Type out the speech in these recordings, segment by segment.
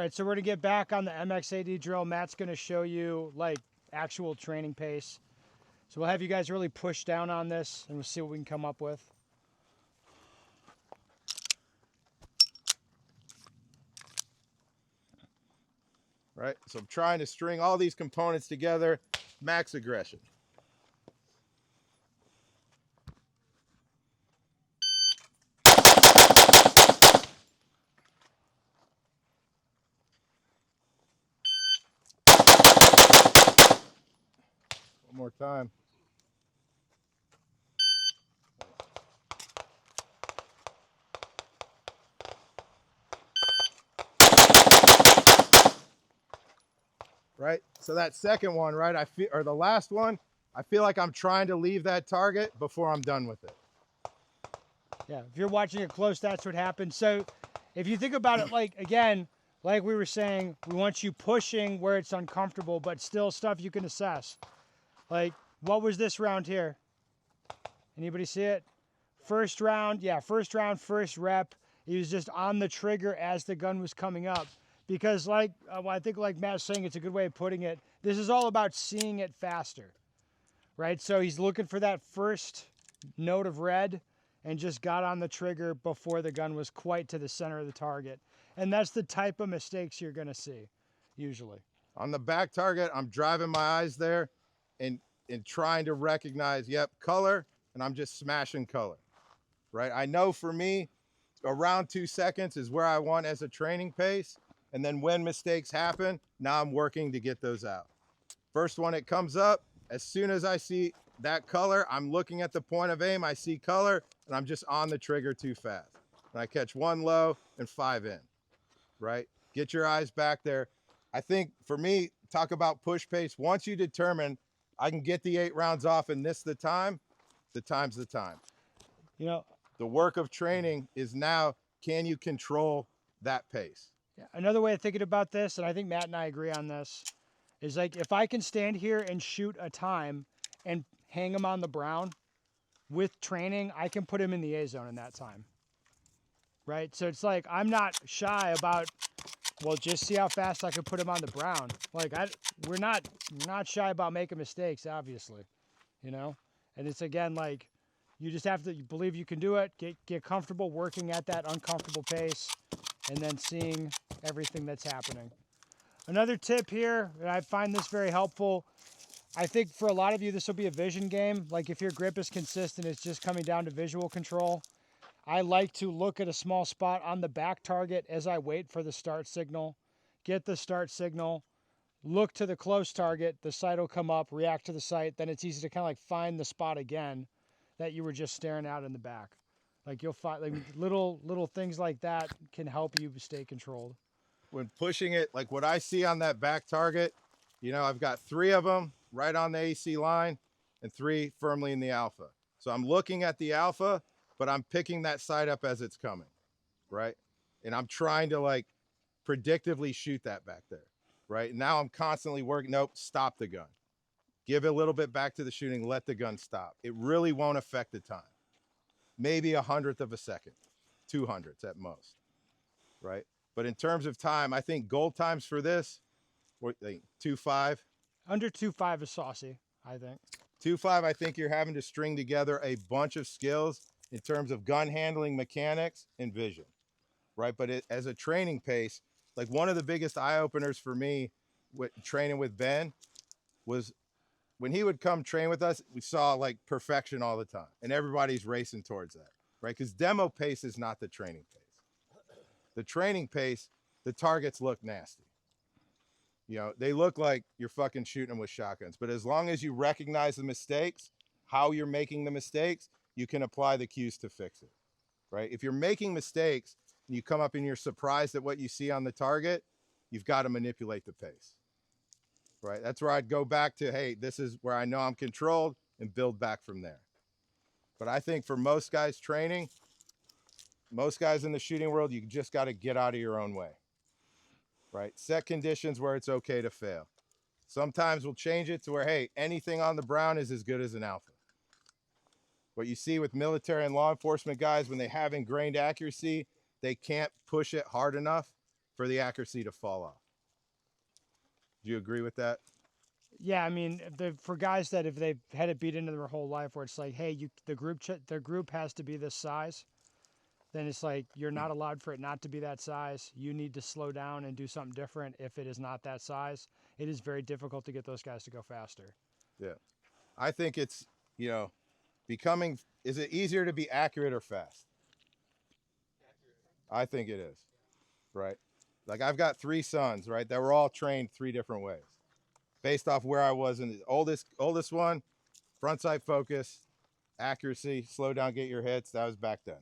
right, so we're gonna get back on the mxad drill. Matt's gonna show you like actual training pace. So we'll have you guys really push down on this and we'll see what we can come up with. Right, so I'm trying to string all these components together, max aggression. One more time. Right, so that second one, right, I feel, or the last one, I feel like I'm trying to leave that target before I'm done with it. Yeah, if you're watching it close, that's what happens. So if you think about it, like, again, like we were saying, we want you pushing where it's uncomfortable, but still stuff you can assess. Like, what was this round here? Anybody see it? First round, yeah, first round, first rep. He was just on the trigger as the gun was coming up. Because like, I think like Matt's saying, it's a good way of putting it. This is all about seeing it faster, right? So he's looking for that first note of red and just got on the trigger before the gun was quite to the center of the target. And that's the type of mistakes you're gonna see, usually. On the back target, I'm driving my eyes there and trying to recognize, yep, color, and I'm just smashing color, right? I know for me, around 2 seconds is where I want as a training pace. And then when mistakes happen, now I'm working to get those out. First one, it comes up. As soon as I see that color, I'm looking at the point of aim, I see color, and I'm just on the trigger too fast. And I catch 1 low and 5 in, right? Get your eyes back there. I think for me, talk about push pace. Once you determine I can get the 8 rounds off in this the time's the time. You know, the work of training is now, can you control that pace? yeah, another way of thinking about this, and I think Matt and I agree on this, is like if I can stand here and shoot a time and hang him on the brown with training, I can put him in the A zone in that time. Right? So it's like I'm not shy about, well, just see how fast I can put him on the brown. Like we're not shy about making mistakes, obviously. You know? And it's again like you just have to believe you can do it, get comfortable working at that uncomfortable pace, and then seeing everything that's happening. Another tip here, and I find this very helpful, I think for a lot of you, this will be a vision game. Like if your grip is consistent, it's just coming down to visual control. I like to look at a small spot on the back target as I wait for the start signal. Get the start signal, look to the close target, the sight will come up, react to the sight, then it's easy to kind of like find the spot again that you were just staring at in the back. Like you'll find like little things like that can help you stay controlled. When pushing it, like what I see on that back target, you know, I've got 3 of them right on the AC line and 3 firmly in the alpha. So I'm looking at the alpha, but I'm picking that sight up as it's coming, right? And I'm trying to like predictively shoot that back there, right? Now I'm constantly working, nope, stop the gun. Give it a little bit back to the shooting, let the gun stop. It really won't affect the time. Maybe 100th of a second, 200ths at most, right? But in terms of time, I think goal times for this, what think 2.5? Under 2.5 is saucy, I think. 2.5, I think you're having to string together a bunch of skills in terms of gun handling, mechanics, and vision, right? But as a training pace, like one of the biggest eye openers for me with training with Ben was when he would come train with us, we saw like perfection all the time, and everybody's racing towards that, right? Because demo pace is not the training pace. The training pace, the targets look nasty. You know, they look like you're fucking shooting them with shotguns. But as long as you recognize the mistakes, how you're making the mistakes, you can apply the cues to fix it, right? If you're making mistakes and you come up and you're surprised at what you see on the target, you've got to manipulate the pace, right? That's where I'd go back to, hey, this is where I know I'm controlled, and build back from there. But I think for most guys training, most guys in the shooting world, you just got to get out of your own way, right? Set conditions where it's okay to fail. Sometimes we'll change it to where, hey, anything on the brown is as good as an alpha. What you see with military and law enforcement guys, when they have ingrained accuracy, they can't push it hard enough for the accuracy to fall off. Do you agree with that? Yeah, I mean, for guys that if they've had it beat into their whole life, where it's like, hey, the group has to be this size, then it's like you're not allowed for it not to be that size. You need to slow down and do something different. If it is not that size, it is very difficult to get those guys to go faster. Yeah, I think it's, you know, becoming. Is it easier to be accurate or fast? I think it is. Right. Like I've got 3 sons, right, that were all trained 3 different ways, based off where I was in the oldest one, front sight focus, accuracy, slow down, get your hits. That was back then,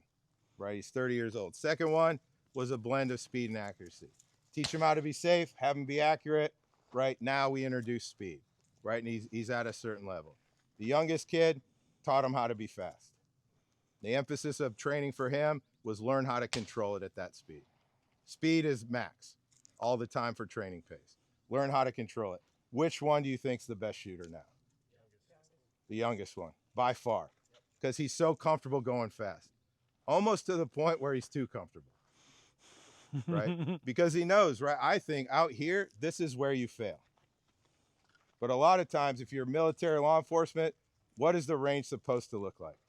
right? He's 30 years old. Second one was a blend of speed and accuracy. Teach him how to be safe, have him be accurate, right? Now we introduce speed, right? And he's at a certain level. The youngest kid taught him how to be fast. The emphasis of training for him was learn how to control it at that speed. Speed is max all the time for training pace. Learn how to control it. Which one do you think's the best shooter now? The youngest one, by far, because he's so comfortable going fast, almost to the point where he's too comfortable, right? Because he knows, right? I think out here, this is where you fail. But a lot of times, if you're military law enforcement, what is the range supposed to look like?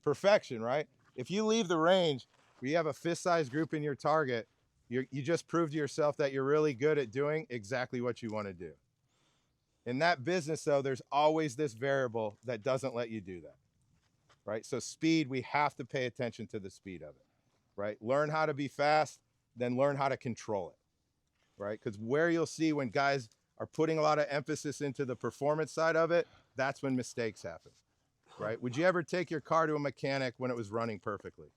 Perfection, right? If you leave the range where you have a fist-sized group in your target, you just proved to yourself that you're really good at doing exactly what you want to do. In that business, though, there's always this variable that doesn't let you do that, right? So speed, we have to pay attention to the speed of it, right? Learn how to be fast, then learn how to control it, right? Because where you'll see when guys are putting a lot of emphasis into the performance side of it, that's when mistakes happen, right? Would you ever take your car to a mechanic when it was running perfectly?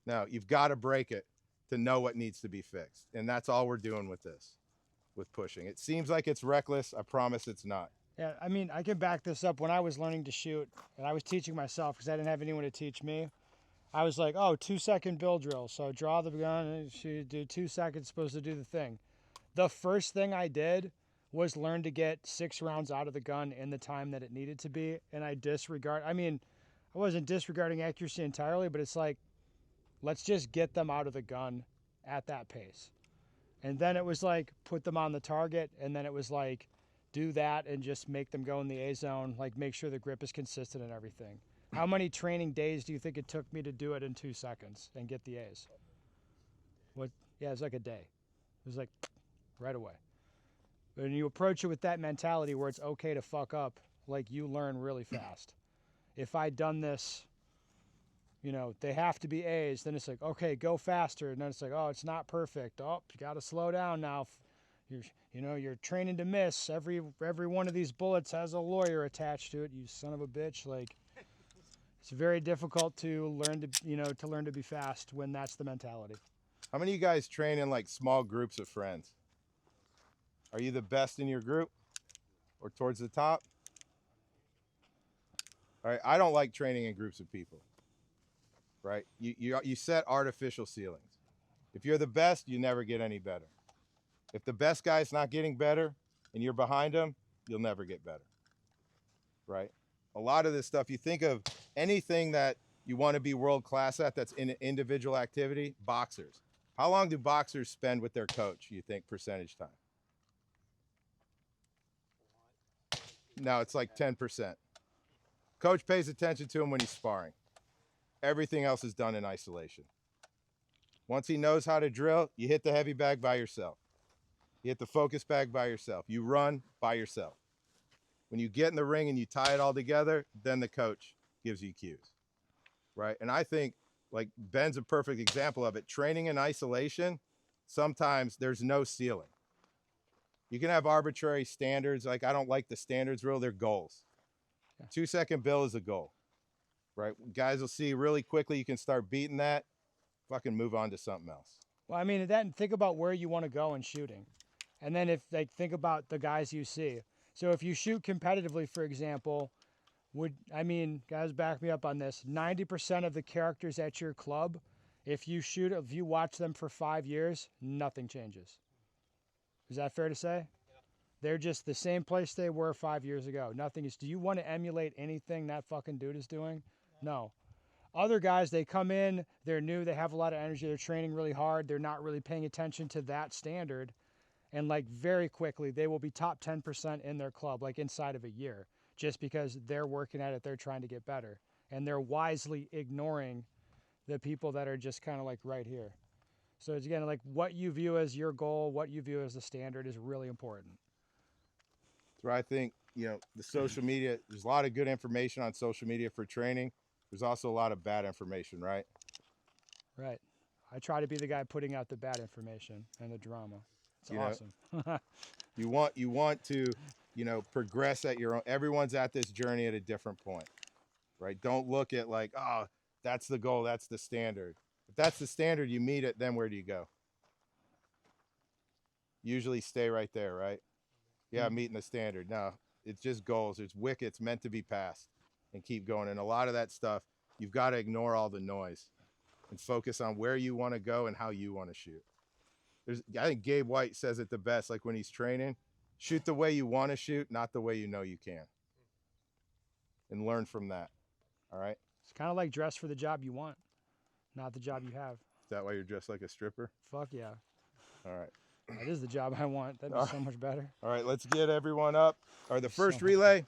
No, you've got to break it to know what needs to be fixed. And that's all we're doing with this, with pushing. It seems like it's reckless. I promise it's not. Yeah, I mean, I can back this up. When I was learning to shoot, and I was teaching myself because I didn't have anyone to teach me, I was like, oh, 2-second bill drill. So draw the gun and shoot, do 2 seconds, supposed to do the thing. The first thing I did was learn to get 6 rounds out of the gun in the time that it needed to be. And I wasn't disregarding accuracy entirely, but it's like, let's just get them out of the gun at that pace. And then it was like, put them on the target. And then it was like, do that and just make them go in the A zone, like make sure the grip is consistent and everything. How many training days do you think it took me to do it in 2 seconds and get the A's? What? Yeah, it was like a day. It was like right away. When you approach it with that mentality where it's okay to fuck up, like you learn really fast. If I'd done this, they have to be A's, then it's like, okay, go faster. And then it's like, oh, it's not perfect. Oh, you got to slow down now. You're training to miss. Every one of these bullets has a lawyer attached to it, you son of a bitch. Like, it's very difficult to learn to be fast when that's the mentality. How many of you guys train in like small groups of friends? Are you the best in your group or towards the top? All right, I don't like training in groups of people. Right? You set artificial ceilings. If you're the best, you never get any better. If the best guy's not getting better and you're behind him, you'll never get better. Right? A lot of this stuff, you think of anything that you want to be world class at that's in an individual activity, boxers. How long do boxers spend with their coach, you think, percentage time? No, it's like 10%. Coach pays attention to him when he's sparring. Everything else is done in isolation. Once he knows how to drill, you hit the heavy bag by yourself. You hit the focus bag by yourself. You run by yourself. When you get in the ring and you tie it all together, then the coach gives you cues, right? And I think, like, Ben's a perfect example of it. Training in isolation, sometimes there's no ceiling. You can have arbitrary standards. Like, I don't like the standards rule. They're goals. 2-second bill is a goal. Right? Guys will see really quickly you can start beating that, fucking move on to something else. Well, I mean, think about where you want to go in shooting. And then think about the guys you see. So if you shoot competitively, for example, guys, back me up on this, 90% of the characters at your club, if you watch them for 5 years, nothing changes. Is that fair to say? Yeah. They're just the same place they were 5 years ago. Nothing is. Do you want to emulate anything that fucking dude is doing? No. Other guys, they come in, they're new, they have a lot of energy, they're training really hard, they're not really paying attention to that standard, and like very quickly they will be top 10% in their club like inside of a year, just because they're working at it, they're trying to get better, and they're wisely ignoring the people that are just kind of like right here. So it's again like what you view as your goal, what you view as the standard is really important. That's where I think, you know, the social media, there's a lot of good information on social media for training. There's also a lot of bad information, right? Right. I try to be the guy putting out the bad information and the drama. It's You know, awesome. you want to, you know, progress at your own. Everyone's at this journey at a different point, right? Don't look at like, oh, that's the goal, that's the standard. If that's the standard, you meet it, then where do you go? Usually stay right there, right? Yeah, meeting the standard. No, it's just goals. It's wickets meant to be passed and keep going. And a lot of that stuff, you've got to ignore all the noise and focus on where you want to go and how you want to shoot. I think Gabe White says it the best, like when he's training, shoot the way you want to shoot, not the way you know you can. And learn from that. All right? It's kind of like dress for the job you want, not the job you have. Is that why you're dressed like a stripper? Fuck yeah. All right. That is the job I want. That'd be so much better. All right, let's get everyone up. Or the first So- relay,